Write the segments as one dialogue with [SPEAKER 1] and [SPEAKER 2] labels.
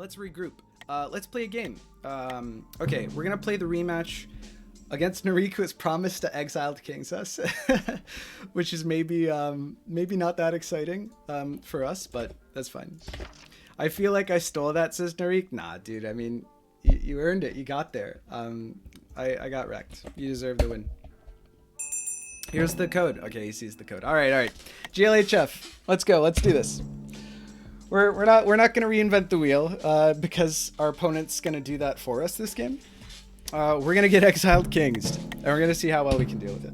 [SPEAKER 1] let's regroup. Let's play a game. Okay, we're gonna play the rematch against Narik, who has promised to Exiled Kings us, which is maybe not that exciting for us, but that's fine. I feel like I stole that, says Narik. Nah, dude. I mean, you earned it. You got there. I got wrecked. You deserve the win. Here's the code. Okay, he sees the code. All right. GLHF. Let's go. Let's do this. We're not gonna reinvent the wheel because our opponent's gonna do that for us this game. We're gonna get Exiled Kings, and we're gonna see how well we can deal with it.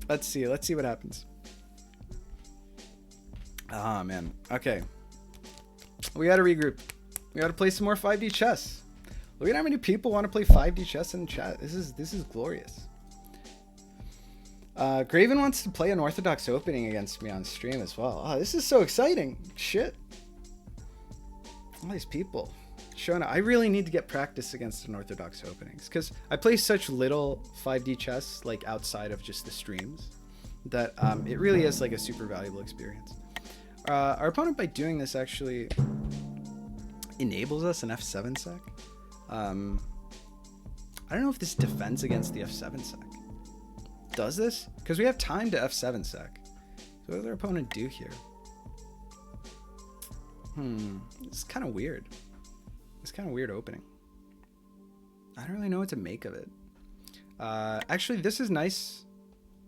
[SPEAKER 1] Let's see what happens. Ah, man. Okay. We gotta regroup. We gotta play some more 5D chess. Look at how many people want to play 5D chess in chat. This is glorious. Graven wants to play an Orthodox opening against me on stream as well. Oh, this is so exciting. Shit. All these people. Shona, I really need to get practice against Unorthodox openings because I play such little 5D chess, like outside of just the streams, that it really is like a super valuable experience. Our opponent, by doing this, actually enables us an F7 sec. I don't know if this defends against the F7 sec. Does this? Because we have time to F7 sec. So what does our opponent do here? It's kind of weird. It's kind of weird opening. I don't really know what to make of it. Actually, this is nice.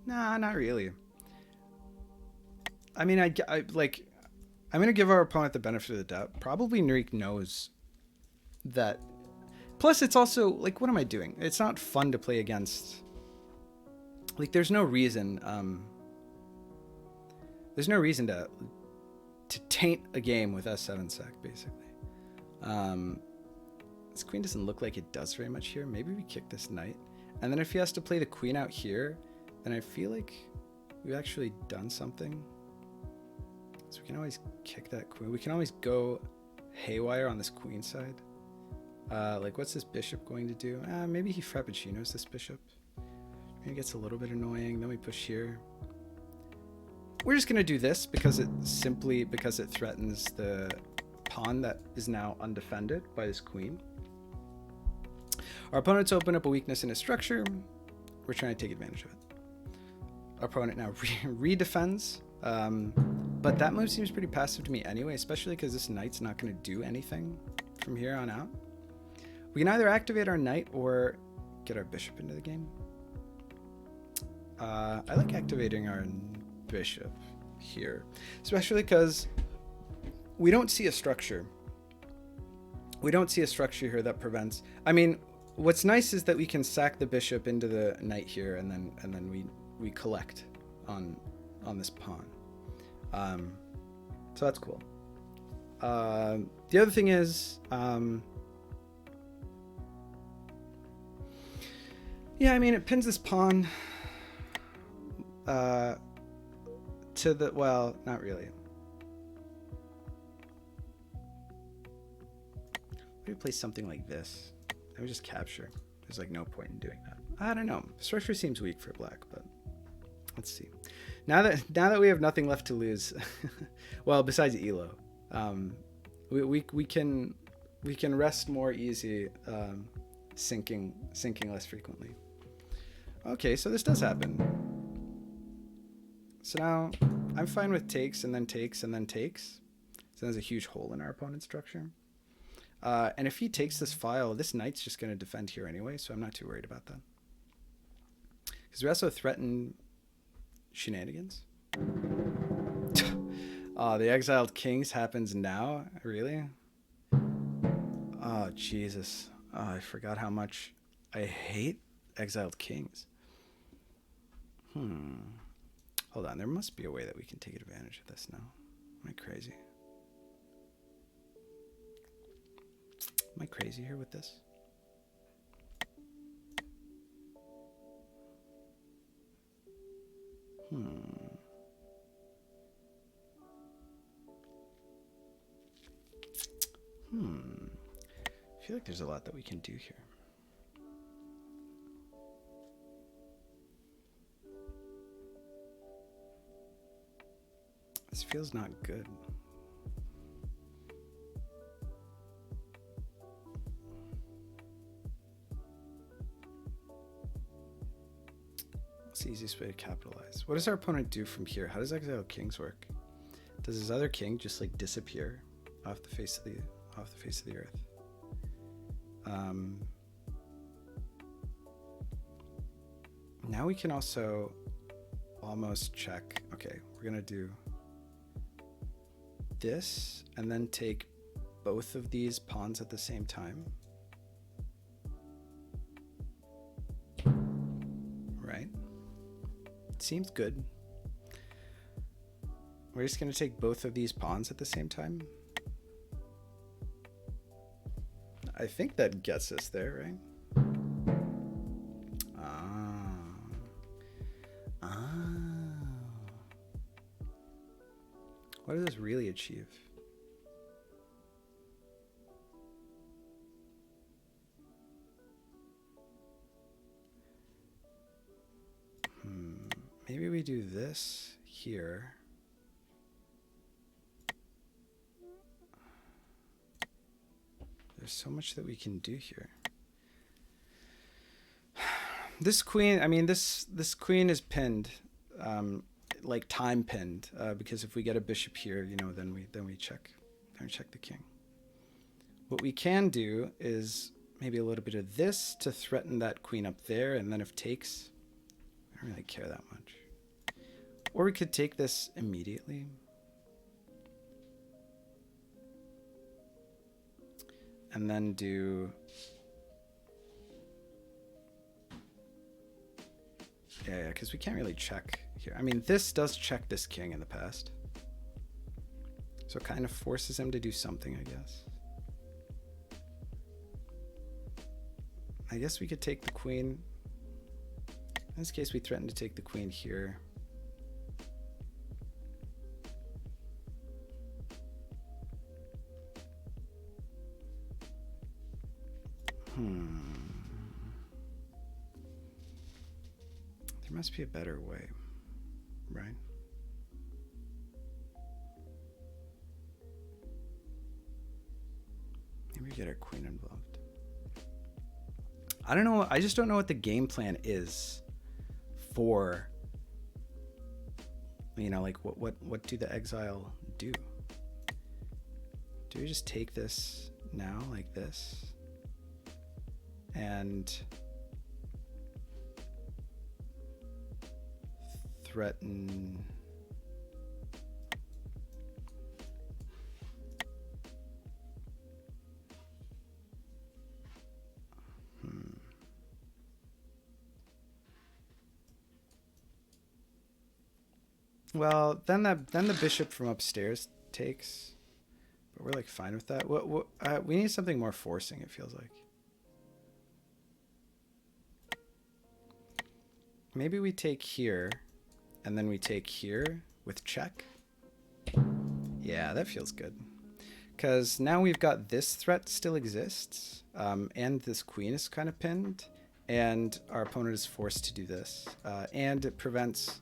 [SPEAKER 1] Nah, not really. I mean, I'm gonna give our opponent the benefit of the doubt. Probably Narik knows that. Plus, it's also like, what am I doing? It's not fun to play against. Like, there's no reason. There's no reason to taint a game with S7 sec, basically. This queen doesn't look like it does very much here. Maybe we kick this knight. And then if he has to play the queen out here, then I feel like we've actually done something. So we can always kick that queen. We can always go haywire on this queen side. Like, what's this bishop going to do? Maybe he frappuccinos this bishop. Maybe it gets a little bit annoying. Then we push here. We're just going to do this because it threatens the pawn that is now undefended by this queen. Our opponent's opened up a weakness in his structure. We're trying to take advantage of it. Our opponent now redefends, but that move seems pretty passive to me anyway, especially because this knight's not going to do anything from here on out. We can either activate our knight or get our bishop into the game. I like activating our bishop here, especially because we don't see a structure. We don't see a structure here that prevents. I mean, what's nice is that we can sack the bishop into the knight here, and then we collect on this pawn. So that's cool. The other thing is, yeah, I mean, it pins this pawn to the, well, not really. Maybe play something like this. I would just capture. There's like no point in doing that. I don't know. The structure seems weak for black, but let's see. Now that we have nothing left to lose, well, besides Elo, we can rest more easy, sinking less frequently. Okay, so this does happen. So now I'm fine with takes and then takes and then takes. So there's a huge hole in our opponent's structure. And if he takes this file, this knight's just going to defend here anyway, so I'm not too worried about that. Because we also threaten shenanigans. Oh, the Exiled Kings happens now? Really? Oh, Jesus. Oh, I forgot how much I hate Exiled Kings. Hold on, there must be a way that we can take advantage of this now. Am I crazy? Am I crazy here with this? I feel like there's a lot that we can do here. This feels not good. What's the easiest way to capitalize? What does our opponent do from here? How does Exiled Kings work? Does his other king just like disappear off the face of the earth? Now we can also almost check. Okay, we're gonna do this and then take both of these pawns at the same time. Right? Seems good. We're just gonna take both of these pawns at the same time. I think that gets us there, right? What does this really achieve? Maybe we do this here. There's so much that we can do here. This queen, I mean, this queen is pinned, like time pinned, because if we get a bishop here, you know, then we check the king. What we can do is maybe a little bit of this to threaten that queen up there, and then if takes, I don't really care that much. Or we could take this immediately. And then do... Yeah, because we can't really check here. I mean, this does check this king in the past. So it kind of forces him to do something, I guess. I guess we could take the queen. In this case, we threaten to take the queen here. There must be a better way, right? Maybe get our queen involved. I don't know. I just don't know what the game plan is for, you know, like what do the exile do? Do we just take this now like this? And threaten Well, then the bishop from upstairs takes, but we're like fine with that. We need something more forcing, it feels like. Maybe we take here, and then we take here with check. Yeah, that feels good. Because now we've got this threat still exists, and this queen is kind of pinned, and our opponent is forced to do this. And it prevents,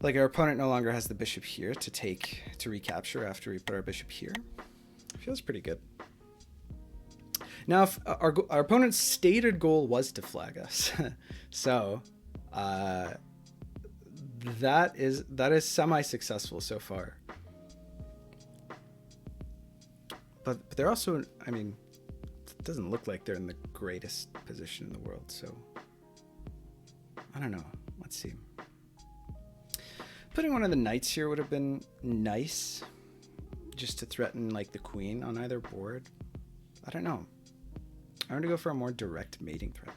[SPEAKER 1] like, our opponent no longer has the bishop here to recapture after we put our bishop here. Feels pretty good. Now, if our opponent's stated goal was to flag us, so that is semi-successful so far. But they're also, I mean, it doesn't look like they're in the greatest position in the world, so I don't know. Let's see. Putting one of the knights here would have been nice, just to threaten like the queen on either board. I don't know. I want to go for a more direct mating threat.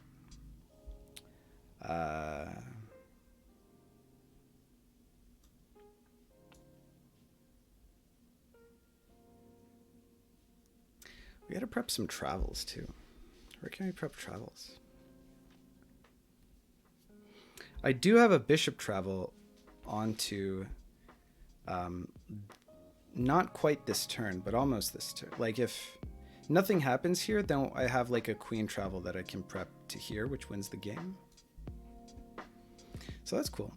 [SPEAKER 1] We gotta prep some travels too. Where can we prep travels? I do have a bishop travel onto, not quite this turn, but almost this turn. Like if nothing happens here, then I have like a queen travel that I can prep to here, which wins the game. So that's cool.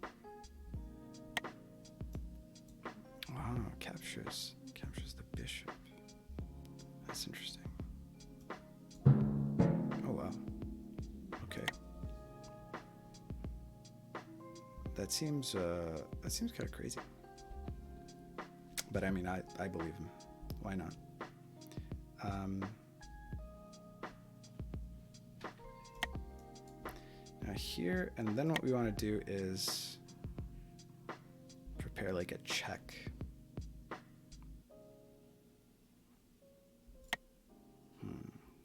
[SPEAKER 1] Wow, captures the bishop. That's interesting. Oh wow. Okay. That seems kind of crazy. But I mean, I believe him. Why not? Now here, and then what we want to do is prepare like a check.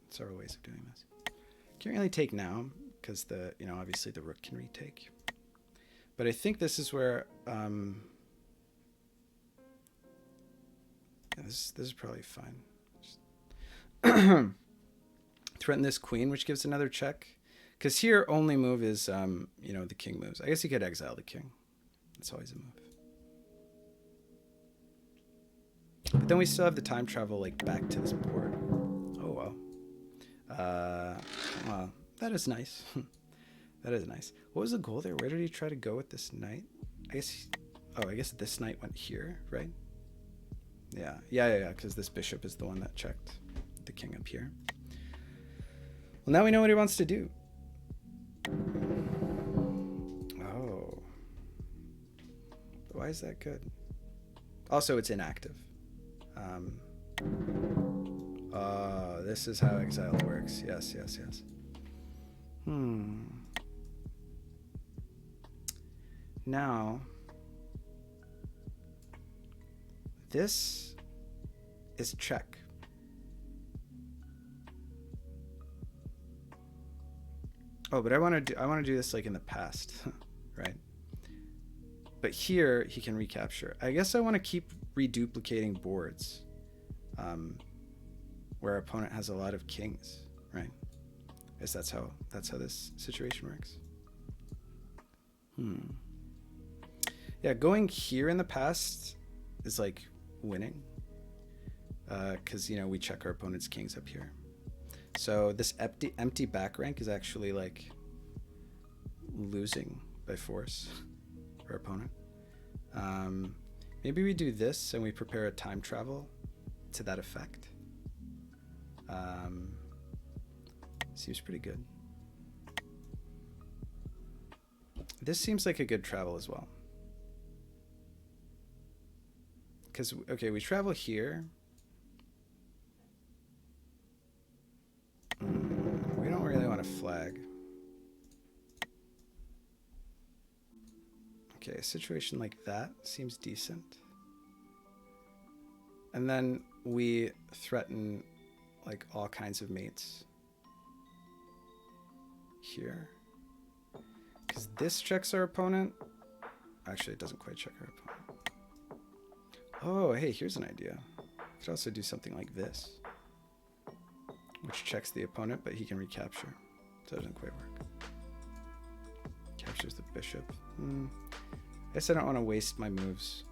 [SPEAKER 1] That's our ways of doing this. Can't really take now because obviously the rook can retake. But I think this is where this is probably fine. Threaten this queen, which gives another check. Because here only move is the king moves. I guess you could exile the king. That's always a move. But then we still have the time travel like back to this board. Oh wow. Well, that is nice. That is nice. What was the goal there? Where did he try to go with this knight? I guess this knight went here, right? Yeah, because this bishop is the one that checked the king up here. Well, now we know what he wants to do. Oh. Why is that good? Also, it's inactive. This is how Exiled works. Yes. Now, this is check. Oh, but I want to do this like in the past, right? But here he can recapture. I guess I want to keep reduplicating boards, where our opponent has a lot of kings, right? I guess that's how this situation works. Yeah, going here in the past is like winning, because we check our opponent's kings up here. So this empty back rank is actually like losing by force for our opponent. Maybe we do this and we prepare a time travel to that effect. Seems pretty good. This seems like a good travel as well. Because, okay, we travel here. We don't really want to flag. Okay, a situation like that seems decent. And then we threaten like all kinds of mates here. Because this checks our opponent. Actually, it doesn't quite check our opponent. Oh, hey, here's an idea. Could also do something like this, which checks the opponent, but he can recapture. So it doesn't quite work. Captures the bishop. I guess I don't want to waste my moves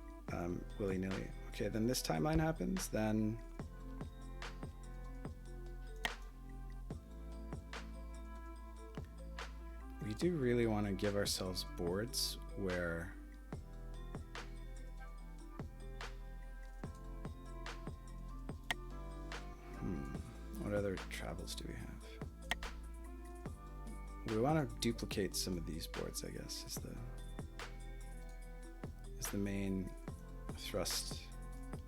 [SPEAKER 1] willy-nilly. Okay, then this timeline happens, then we do really want to give ourselves boards where what other travels do we have? We want to duplicate some of these boards, I guess, is the main thrust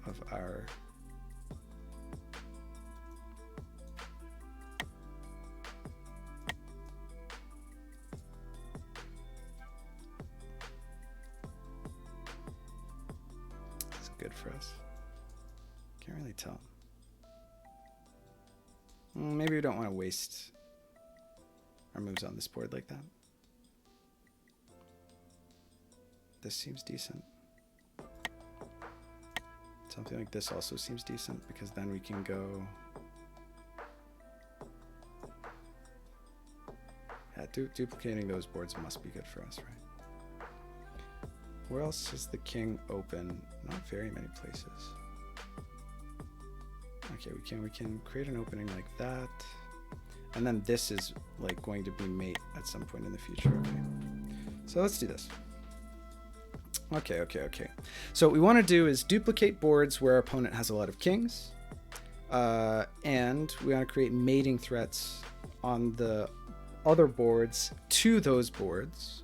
[SPEAKER 1] of our It's good for us. Can't really tell. Maybe we don't want to waste our moves on this board like that. This seems decent. Something like this also seems decent because then we can go. Yeah, duplicating those boards must be good for us, right? Where else is the king open? Not very many places. Okay, we can create an opening like that. And then this is like going to be mate at some point in the future. Okay. So let's do this. Okay. So what we want to do is duplicate boards where our opponent has a lot of kings. And we want to create mating threats on the other boards to those boards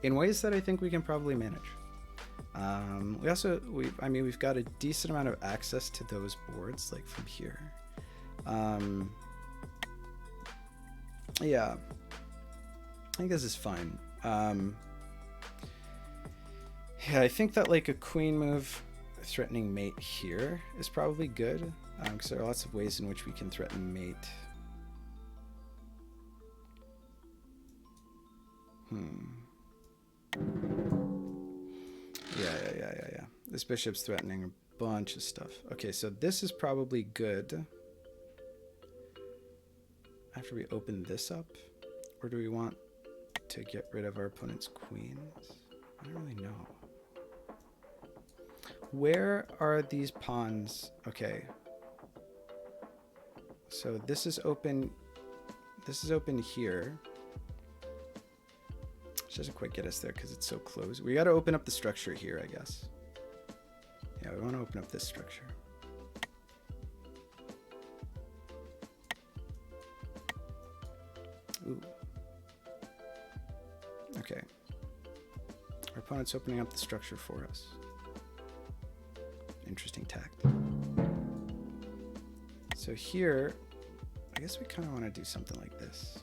[SPEAKER 1] in ways that I think we can probably manage. We've got a decent amount of access to those boards, like from here. Yeah, I think this is fine. Yeah, I think that like a queen move threatening mate here is probably good, because there are lots of ways in which we can threaten mate. Yeah. This bishop's threatening a bunch of stuff. Okay, so this is probably good. After we open this up, or do we want to get rid of our opponent's queens? I don't really know. Where are these pawns? Okay. So this is open. This is open here. Which doesn't quite get us there because it's so close. We got to open up the structure here, I guess. Yeah, we want to open up this structure. Ooh. Okay. Our opponent's opening up the structure for us. Interesting tact. So here, I guess we kind of want to do something like this.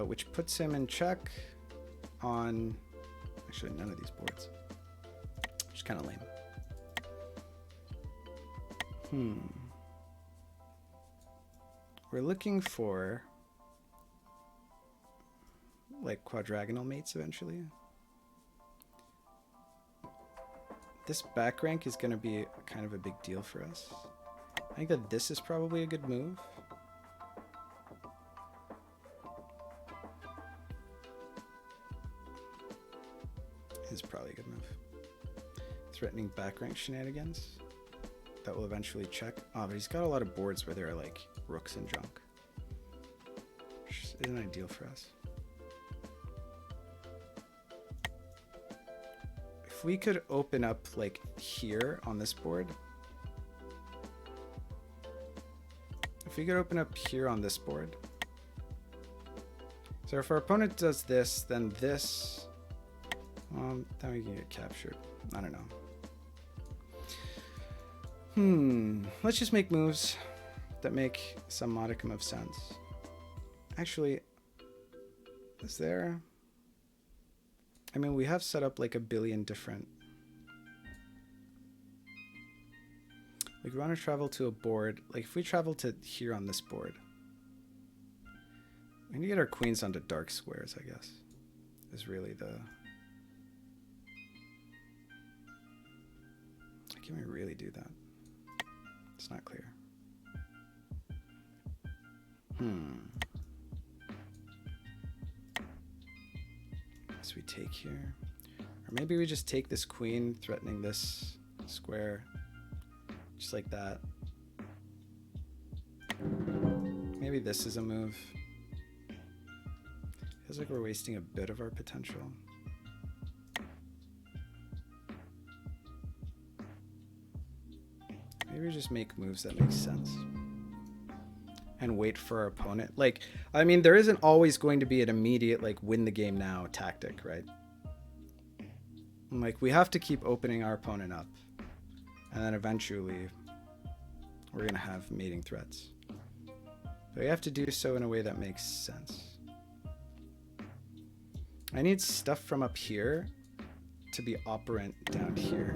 [SPEAKER 1] Which puts him in check on, actually none of these boards. Which is kind of lame. We're looking for like quadrigonal mates eventually. This back rank is going to be kind of a big deal for us. I think that this is probably a good move. This is probably a good move. Threatening back rank shenanigans. That will eventually check. Oh, but he's got a lot of boards where there are like rooks and junk. Which isn't ideal for us. If we could open up like here on this board. If we could open up here on this board. So if our opponent does this, then this, then we can get captured. I don't know. Let's just make moves that make some modicum of sense. Actually, is there... I mean, we have set up like a billion different... Like, we want to travel to a board. Like, if we travel to here on this board, we need to get our queens onto dark squares, I guess, is really the... Can we really do that? It's not clear. So we take here. Or maybe we just take this queen threatening this square. Just like that. Maybe this is a move. Feels like we're wasting a bit of our potential. Maybe we just make moves that make sense. And wait for our opponent. Like, I mean, there isn't always going to be an immediate, like, win the game now tactic, right? Like, we have to keep opening our opponent up. And then eventually, we're going to have mating threats. But we have to do so in a way that makes sense. I need stuff from up here to be operant down here.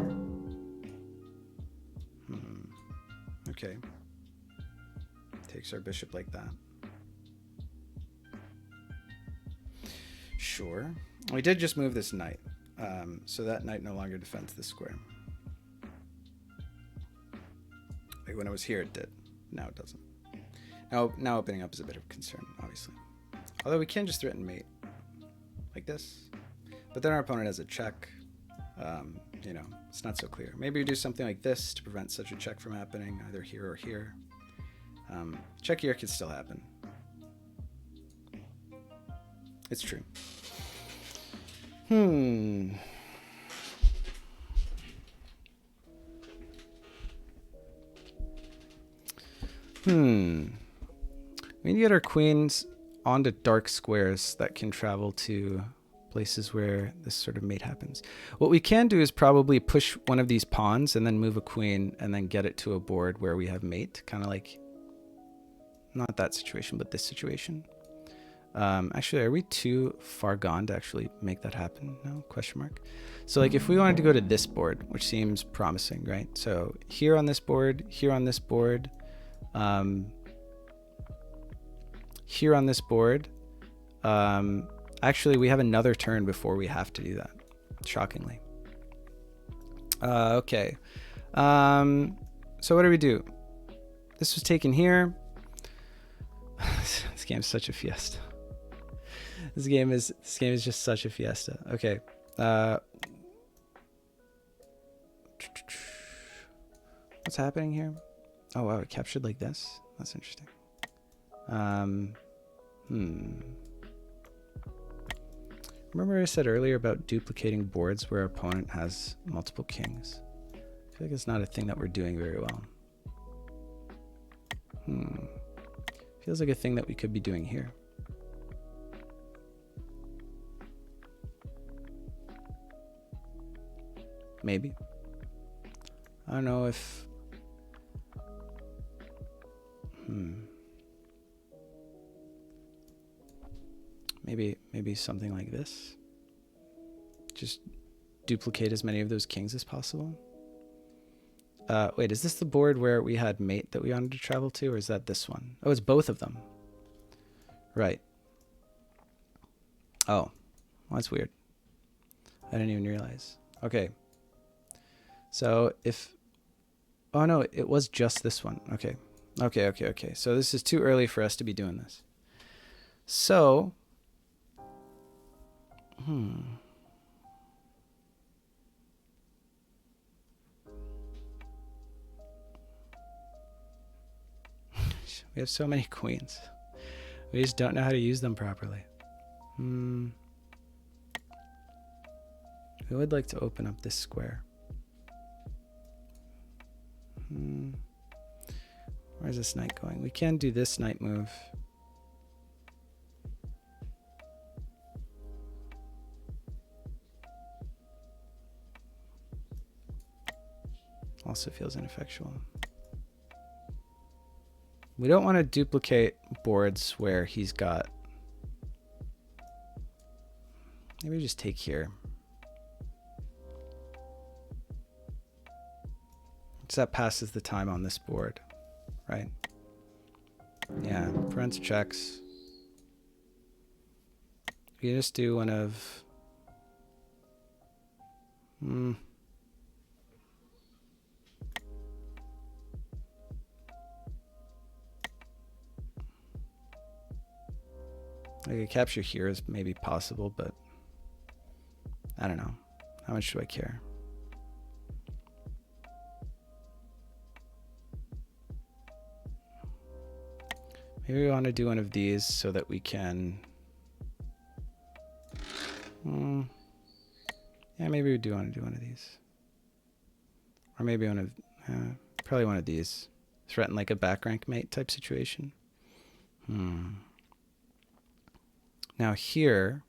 [SPEAKER 1] Okay. Takes our bishop like that. Sure. We did just move this knight. So that knight no longer defends this square. Like when it was here, it did. Now it doesn't. Now opening up is a bit of a concern, obviously. Although we can just threaten mate. Like this. But then our opponent has a check. You know, it's not so clear. Maybe we do something like this to prevent such a check from happening, either here or here. Check here could still happen. It's true. We need to get our queens onto dark squares that can travel to places where this sort of mate happens. What we can do is probably push one of these pawns and then move a queen and then get it to a board where we have mate, kind of like, not that situation, but this situation. Actually, are we too far gone to actually make that happen? No, question mark. So like if we wanted to go to this board, which seems promising, right? So here on this board, here on this board, here on this board, actually we have another turn before we have to do that, shockingly. Okay. So what do we do? This was taken here. This game's such a fiesta. This game is just such a fiesta. Okay. What's happening here? Oh wow, it captured like this. That's interesting. Remember I said earlier about duplicating boards where our opponent has multiple kings? I feel like it's not a thing that we're doing very well. Feels like a thing that we could be doing here. Maybe. I don't know if... Maybe something like this. Just duplicate as many of those kings as possible. Wait, is this the board where we had mate that we wanted to travel to, or is that this one? Oh, it's both of them. Right. Oh, well, that's weird. I didn't even realize. Okay. So if... Oh, no, it was just this one. Okay. Okay. So this is too early for us to be doing this. So... We have so many queens. We just don't know how to use them properly. We would like to open up this square. Where's this knight going? We can do this knight move. Also feels ineffectual. We don't want to duplicate boards where he's got... Maybe just take here. So that passes the time on this board, right? Yeah, prevents checks. We just do one of... Like a capture here is maybe possible, but I don't know. How much do I care? Maybe we want to do one of these so that we can... Yeah, maybe we do want to do one of these. Or maybe one of... probably one of these. Threaten like a back rank mate type situation. Now here...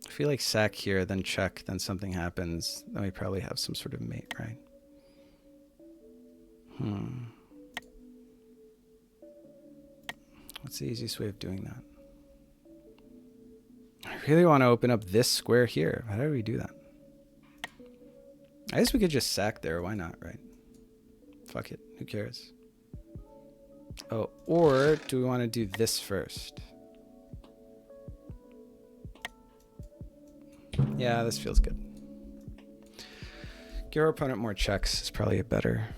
[SPEAKER 1] I feel like sack here, then check, then something happens. Then we probably have some sort of mate, right? What's the easiest way of doing that? I really want to open up this square here. How do we do that? I guess we could just sack there. Why not, right? Fuck it. Who cares? Oh, or do we want to do this first? Yeah, this feels good. Give our opponent more checks is probably a better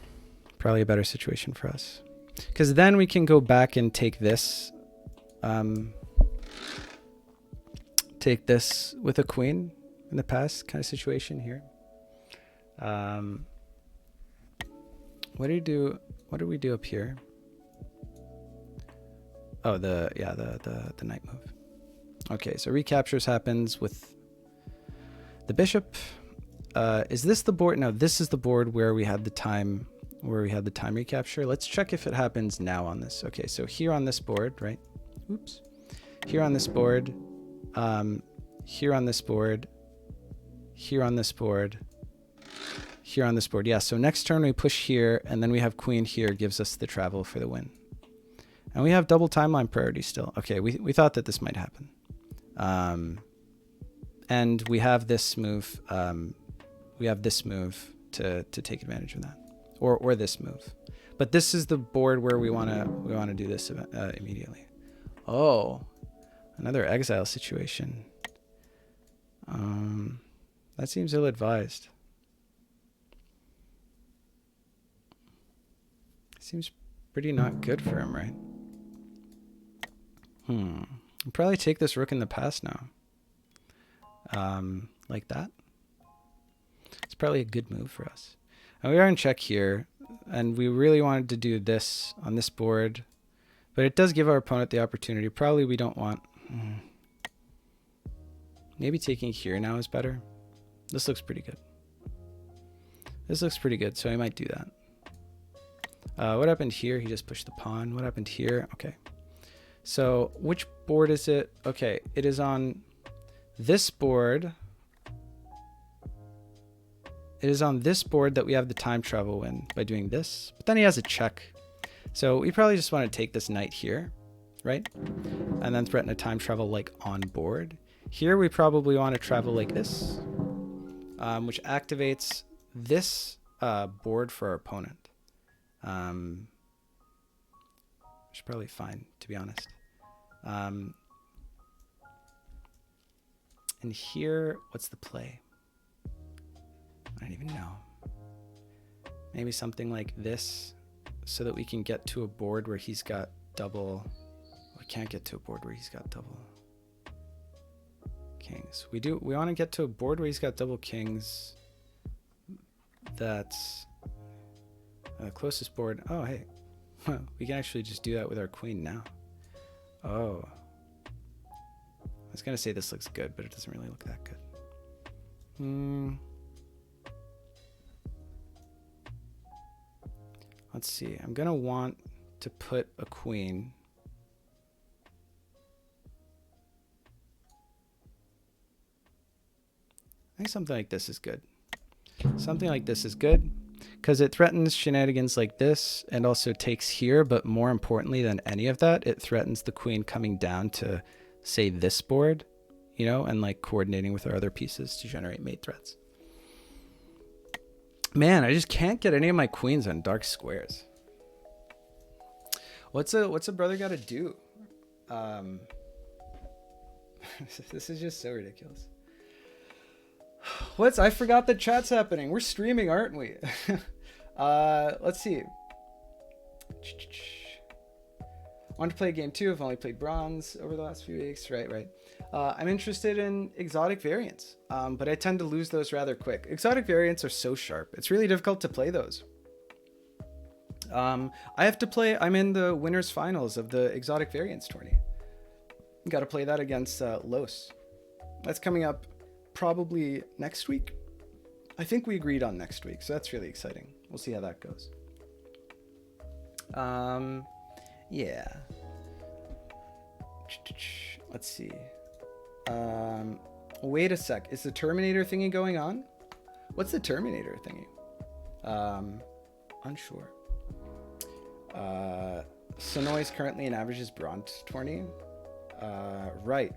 [SPEAKER 1] situation for us. Because then we can go back and take this with a queen in the past kind of situation here. What do we do up here? Oh, the knight move. Okay, so recaptures happens with the bishop. Is this the board? No, this is the board where we had the time where we had the time recapture. Let's check if it happens now on this. Okay, so here on this board, right? Oops. Here on this board, here on this board, here on this board, here on this board. Yeah, so next turn we push here, and then we have queen here, gives us the travel for the win. And we have double timeline priority still. Okay, we thought that this might happen. And we have this move. We have this move to take advantage of that, or this move. But this is the board where we wanna do this immediately. Oh, another exile situation. That seems ill-advised. Seems pretty not good for him, right? I'll probably take this rook in the pass now. Like that. It's probably a good move for us. And we are in check here, and we really wanted to do this on this board, but it does give our opponent the opportunity. Probably we don't want... Maybe taking here now is better. This looks pretty good. This looks pretty good, so I might do that. What happened here? He just pushed the pawn. What happened here? Okay. So which board is it? Okay, it is on this board. It is on this board that we have the time travel win by doing this. But then he has a check. So we probably just want to take this knight here, right? And then threaten a time travel like on board. Here we probably want to travel like this, which activates this board for our opponent. Which is probably fine, to be honest. And here, what's the play? I don't even know. Maybe something like this, so that we can get to a board where he's got double. We can't get to a board where he's got double kings. We want to get to a board where he's got double kings. That's the closest board. Oh, hey. We can actually just do that with our queen now. Oh. I was going to say this looks good, but it doesn't really look that good. Let's see. I'm going to want to put a queen. I think something like this is good. Something like this is good because it threatens shenanigans like this and also takes here. But more importantly than any of that, it threatens the queen coming down to, say, this board, you know, and like coordinating with our other pieces to generate mate threats. Man, I just can't get any of my queens on dark squares. What's a brother got to do? This is just so ridiculous. I forgot that chat's happening. We're streaming, aren't we? Let's see. Want to play game 2. I've only played bronze over the last few weeks. Right. I'm interested in exotic variants, but I tend to lose those rather quick. Exotic variants are so sharp. It's really difficult to play those. I have to play. I'm in the winners finals of the exotic variants tourney. Got to play that against Los. That's coming up probably next week. I think we agreed on next week, so that's really exciting. We'll see how that goes. Yeah. Let's see. Wait a sec. Is the Terminator thingy going on? What's the Terminator thingy? Unsure. Sonoy's currently in averages bronze tourney. Right.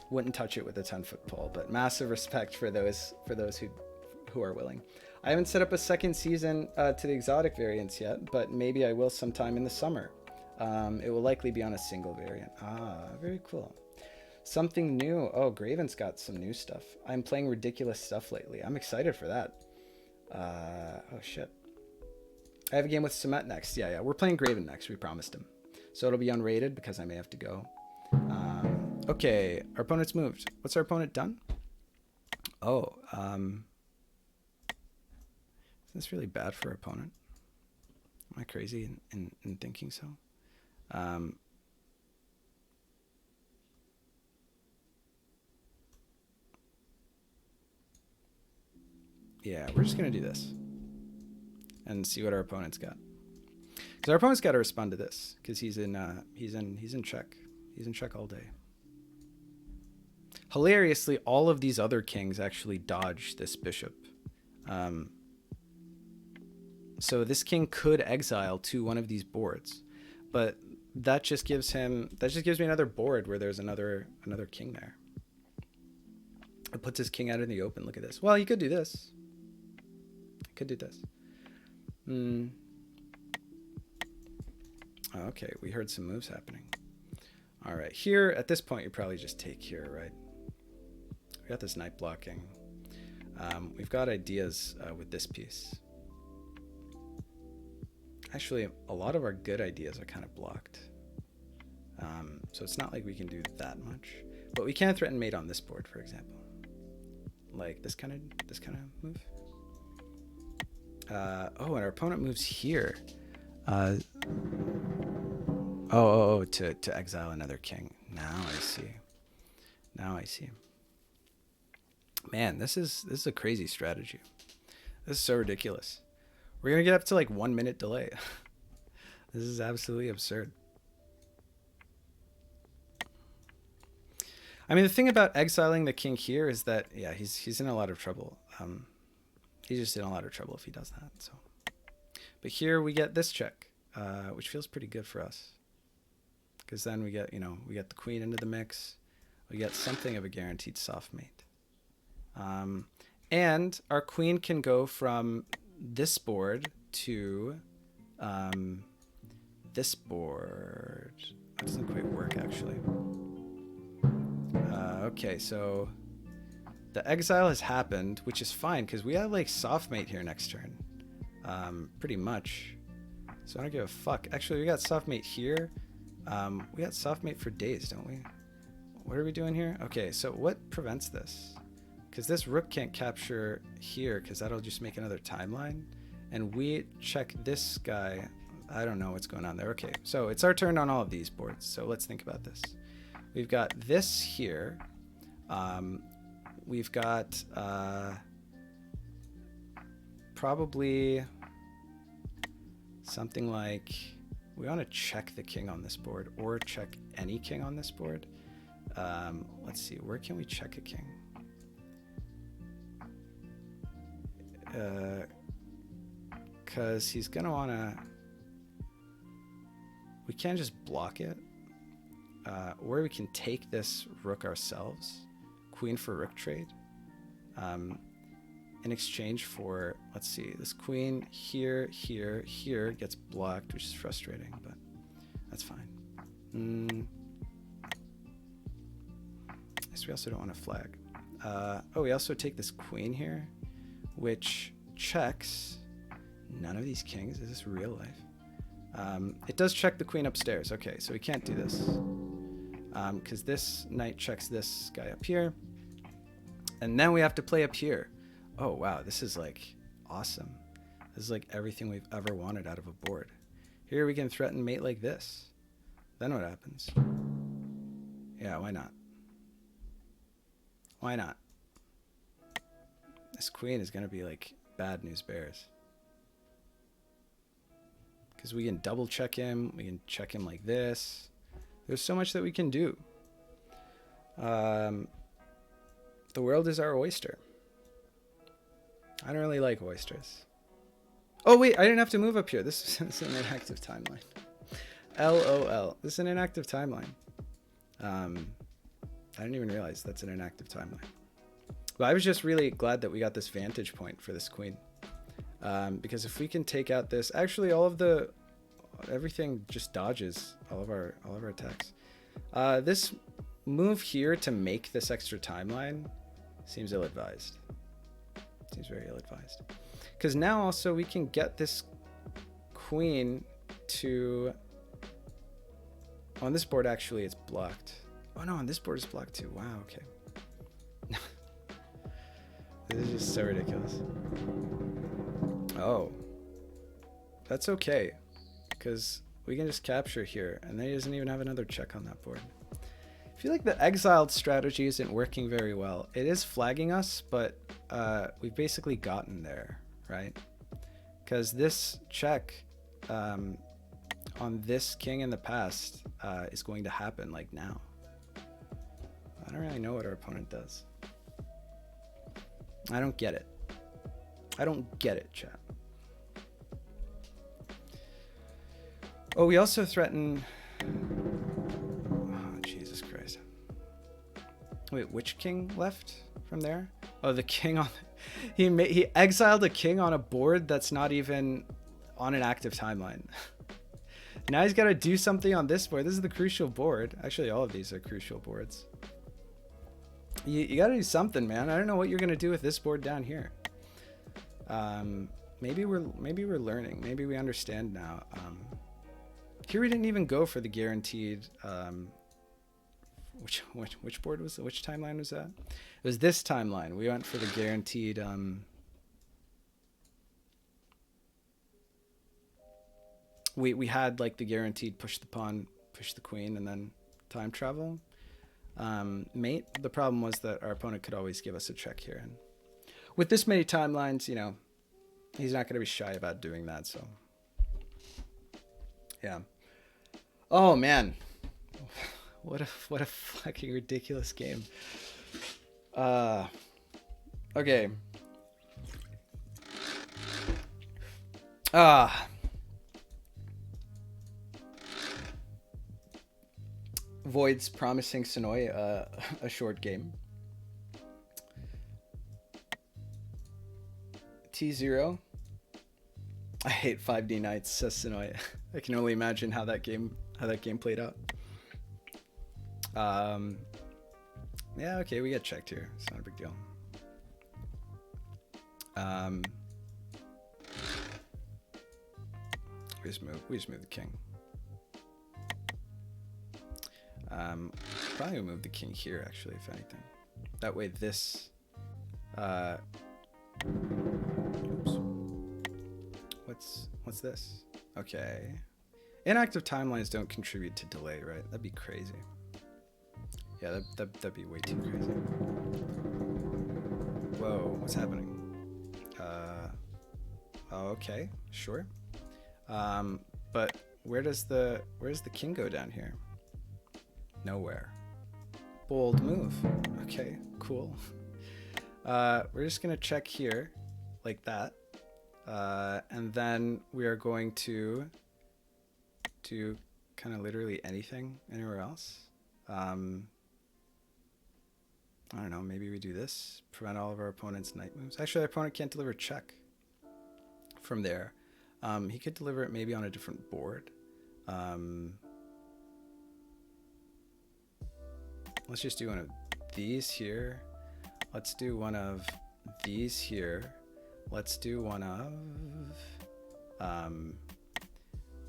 [SPEAKER 1] Wouldn't touch it with a 10-foot pole, but massive respect for those who are willing. I haven't set up a second season to the exotic variants yet, but maybe I will sometime in the summer. It will likely be on a single variant. Very cool. Something new. Oh, Graven's got some new stuff. I'm playing ridiculous stuff lately. I'm excited for that. Oh shit. I have a game with Cemet next. Yeah. We're playing Graven next. We promised him. So it'll be unrated because I may have to go. Okay, our opponent's moved. What's our opponent done? Oh, that's really bad for our opponent. Am I crazy in thinking so? Yeah, we're just gonna do this. and see what our opponent's got. Because our opponent's got to respond to this, because he's in check. He's in check all day. Hilariously, all of these other kings actually dodge this bishop. So this king could exile to one of these boards, but that just gives me another board where there's another king there. It puts his king out in the open. Look at this. Well, you could do this. I could do this. Okay, we heard some moves happening. All right, here at this point, you probably just take here, right? We got this knight blocking. We've got ideas with this piece. Actually, a lot of our good ideas are kind of blocked. So it's not like we can do that much, but we can threaten mate on this board, for example, like this kind of move. Oh, and our opponent moves here. To exile another king. Now I see. Man, this is a crazy strategy. This is so ridiculous. We're gonna get up to like 1 minute delay. This is absolutely absurd. I mean, the thing about exiling the king here is that, yeah, he's in a lot of trouble. He's just in a lot of trouble if he does that. So, but here we get this check, which feels pretty good for us, because then we get the queen into the mix. We get something of a guaranteed soft mate, and our queen can go from this board to this board. That doesn't quite work, actually. Okay, so the exile has happened, which is fine because we have like soft mate here next turn, pretty much. So I don't give a fuck. Actually, we got soft mate here. We got soft mate for days, don't we? What are we doing here? Okay, so what prevents this? Because this rook can't capture here because that'll just make another timeline. And we check this guy. I don't know what's going on there. Okay, so it's our turn on all of these boards. So let's think about this. We've got this here. We've got probably something like, we want to check the king on this board or check any king on this board. Let's see, where can we check a king? Because he's going to want to, we can't just block it. Or we can take this rook ourselves, queen for rook trade, in exchange for, let's see, this queen here, here, here gets blocked, which is frustrating, but that's fine. Guess we also don't want to flag. Oh, we also take this queen here, which checks none of these kings. Is this real life? It does check the queen upstairs. Okay, so we can't do this. Because this knight checks this guy up here. And then we have to play up here. Oh, wow. This is like awesome. This is like everything we've ever wanted out of a board. Here we can threaten mate like this. Then what happens? Yeah, why not? Why not? This queen is going to be like bad news bears. Because we can double check him. We can check him like this. There's so much that we can do. The world is our oyster. I don't really like oysters. Oh, wait, I didn't have to move up here. This is an inactive timeline. LOL. This is an inactive timeline. I didn't even realize that's an inactive timeline. But I was just really glad that we got this vantage point for this queen. Because if we can take out this, actually everything just dodges all of our attacks. This move here to make this extra timeline seems ill-advised. Seems very ill-advised. Because now also we can get this queen to... On this board, actually, it's blocked. Oh no, on this board it's blocked too. Wow, okay. This is just so ridiculous. Oh. That's okay. Because we can just capture here, and then he doesn't even have another check on that board. I feel like the exiled strategy isn't working very well. It is flagging us, but we've basically gotten there, right? because this check on this king in the past is going to happen like now. I don't really know what our opponent does. I don't get it. I don't get it, chat. Oh, we also threaten... Oh, Jesus Christ. Wait, which king left from there? Oh, the king on... He exiled a king on a board that's not even on an active timeline. Now he's got to do something on this board. This is the crucial board. Actually, all of these are crucial boards. You got to do something, man. I don't know what you're going to do with this board down here. Maybe we're learning. Maybe we understand now. Here we didn't even go for the guaranteed. Which board was it? Which timeline was that? It was this timeline. We went for the guaranteed. We had like the guaranteed push the pawn, push the queen, and then time travel. Mate. The problem was that our opponent could always give us a check here, and with this many timelines, you know, he's not going to be shy about doing that. So, yeah. Oh man, what a fucking ridiculous game. Okay. Void's promising Sonoy a short game. T0. I hate 5D Knights, says Sonoy. I can only imagine how that game played out. Yeah, okay, we get checked here. It's not a big deal. We just move the king. Probably move the king here, actually, if anything. That way this... Oops. What's this? Okay. Inactive timelines don't contribute to delay, right? That'd be crazy. Yeah, that'd be way too crazy. Whoa, what's happening? Oh, okay, sure. But where's the king go down here? Nowhere. Bold move. Okay, cool. We're just gonna check here, like that, and then we are going to do kind of literally anything anywhere else. I don't know. Maybe we do this. Prevent all of our opponent's knight moves. Actually, our opponent can't deliver check from there. He could deliver it maybe on a different board. Let's just do one of these here. Let's do one of these here. Let's do one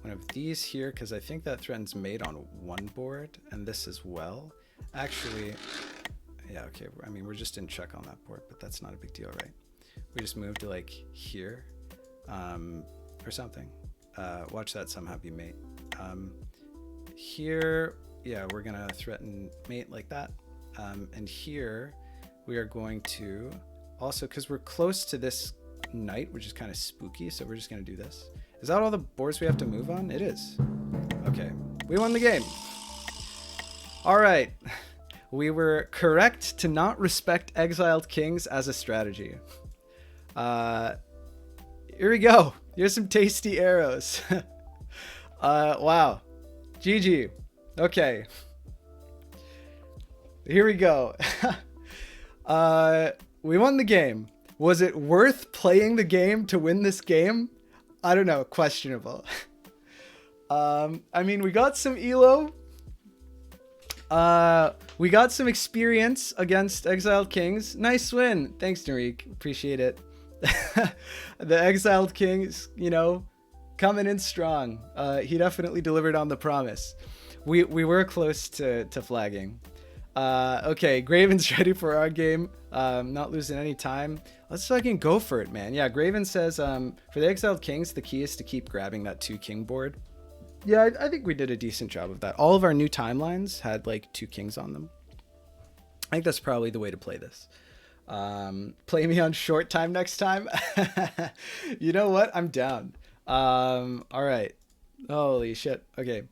[SPEAKER 1] of these here, because I think that threatens mate on one board, and this as well. Actually, yeah, okay. I mean, we're just in check on that board, but that's not a big deal, right? We just move to like here, or something. Watch that somehow be mate. Here, yeah, we're gonna threaten mate like that. And here we are going to also, because we're close to this knight, which is kind of spooky, so we're just gonna do this. Is that all the boards we have to move on? It is. Okay, we won the game. All right, we were correct to not respect exiled kings as a strategy. Here we go. Here's some tasty arrows. Wow. GG. Okay. Here we go. We won the game. Was it worth playing the game to win this game? I don't know. Questionable. I mean, we got some elo. We got some experience against exiled kings. Nice win. Thanks, Narik. Appreciate it. The exiled kings, you know, coming in strong. He definitely delivered on the promise. We were close to flagging. Okay, Graven's ready for our game. Not losing any time. Let's fucking go for it, man. Yeah, Graven says for the exiled kings, the key is to keep grabbing that 2 king board. Yeah, I think we did a decent job of that. All of our new timelines had like 2 kings on them. I think that's probably the way to play this. Play me on short time next time. You know what? I'm down. All right. Holy shit. Okay.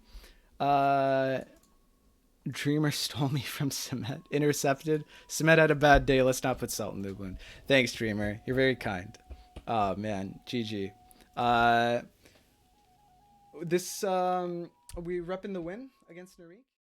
[SPEAKER 1] Uh, Dreamer stole me from Semet. Intercepted. Semet had a bad day. Let's not put salt in the wound. Thanks, Dreamer. You're very kind. Oh man, GG. Uh, this we repping the win against Narik.